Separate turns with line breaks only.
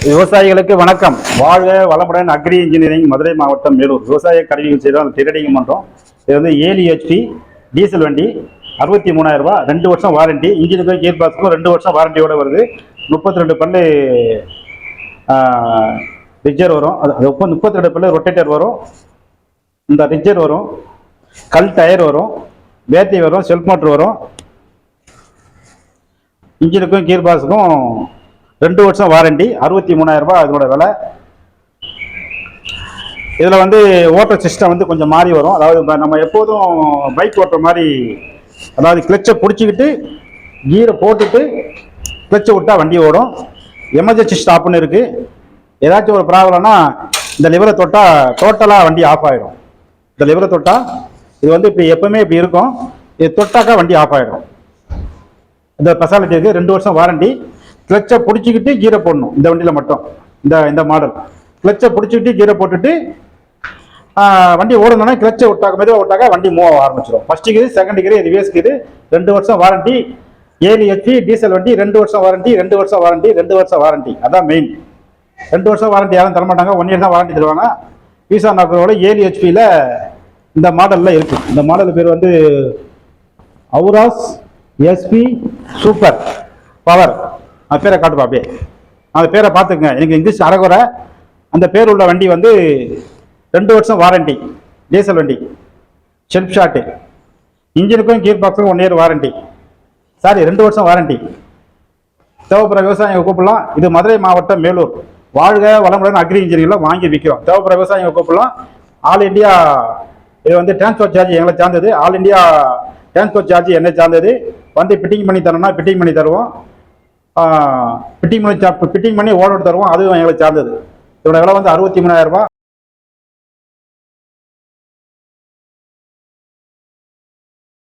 விவசாயிகளுக்கு வணக்கம். வாழ்க வளமுடன். அக்ரி இன்ஜினியரிங், மதுரை மாவட்டம், மேலூர். விவசாய கருவிகள் செய்கிறோம், ட்ரேடிங் பண்ணுறோம். இது வந்து 7 HP டீசல் வண்டி, 63,000 ரூபாய், 2 வருஷம் வாரண்டி. இன்ஜினுக்கும் கியர் பாக்ஸுக்கும் 2 வருஷம் வாரண்டியோட வருது. 32 பல்லு ரிஜர் வரும். அது 32 பல்லு ரொட்டேட்டர் வரும். இந்த ரிஜர் வரும், கல் டயர் வரும், பேட்டரி வரும், செல்ஃப் மோட்டர் வரும். இன்ஜினுக்கும் கியர் பாக்ஸுக்கும் 2 வருஷம் வாரண்டி, 63,000 ரூபாய் அதனோட விலை. இதில் வந்து ஓட்டர் சிஸ்டம் வந்து கொஞ்சம் மாறி வரும். அதாவது நம்ம எப்போதும் பைக் ஓட்டுற மாதிரி, அதாவது கிளச்சை பிடிச்சிக்கிட்டு கீரை போட்டுட்டு கிளச்சை விட்டால் வண்டி ஓடும். எமர்ஜென்சி ஸ்டாப்னு இருக்குது. ஏதாச்சும் ஒரு ப்ராப்ளம்னா இந்த லிவரை தொட்டால் டோட்டலாக வண்டி ஆஃப் ஆகிடும். இந்த லிவரை தொட்டால் இது வந்து இப்போ எப்பவுமே இப்படி இருக்கும். இது தொட்டாக்கா வண்டி ஆஃப் ஆகிடும். இந்த ஸ்பெஷாலிட்டி இருக்குது. 2 வருஷம் வாரண்டி. கிளச்சை பிடிச்சிக்கிட்டு கீரை போடணும் இந்த வண்டியில் மட்டும். இந்த மாடல் கிளச்சை பிடிச்சிக்கிட்டு கீரை போட்டுட்டு வண்டி ஓடணும்னா கிளச்சை விட்டாக்க மெதுவாக விட்டாக்க வண்டி மூவ் ஆக ஆரம்பிச்சிடும். First gear, second gear, reverse gear. 2 வருஷம் வாரண்டி. 7 HP டீசல் வண்டி, 2 வருஷம் வாரண்டி, 2 வருஷம் வாரண்டி, 2 வருஷம் வாரண்டி. அதான் மெயின். 2 வருஷம் வாரண்டி யாரும் தரமாட்டாங்க, 1 இயர் தான் வாரண்டி தருவாங்க. பீசா நாக்கரோட 7 HPயில் இந்த மாடலில் இருக்குது. இந்த மாடல் பேர் வந்து அவுராஸ் SP சூப்பர் பவர். அந்த பேரை காட்டுப்பா அப்படியே. அந்த பேரை பார்த்துக்குங்க. எனக்கு இங்கிலீஷ் அறகுறை. அந்த பேர் உள்ள வண்டி வந்து 2 வருஷம் வாரண்டி, டீசல் வண்டி, செல்ஃப் ஷாட்டு. இன்ஜினுக்கும் கியர் பாக்ஸுக்கும் 1 இயர் வாரண்டி. சாரி, 2 வருஷம் வாரண்டி. தேவைப்படுற விவசாயிங்க கூப்பிடலாம். இது மதுரை மாவட்டம், மேலூர். வாழ்க வளமுடன் அக்ரி இன்ஜினியரிங்ல வாங்கி விற்கிறோம். தேவைப்படுற விவசாயிங்க கூப்பிடலாம். ஆல் இண்டியா இது வந்து டிரான்ஸ்போர்ட் சார்ஜ் எங்களை சார்ந்தது. ஆல் இண்டியா டிரான்ஸ்போர்ட் சார்ஜ் என்னை சார்ந்தது. வந்து ஃபிட்டிங் பண்ணி தரணும்னா ஃபிட்டிங் பண்ணி தருவோம். ஃபிட்டிங் பண்ணி ஓட தருவோம். அதுவும் எங்களை சார்ந்தது. இதோட விலை வந்து 63,000 ரூபாய்.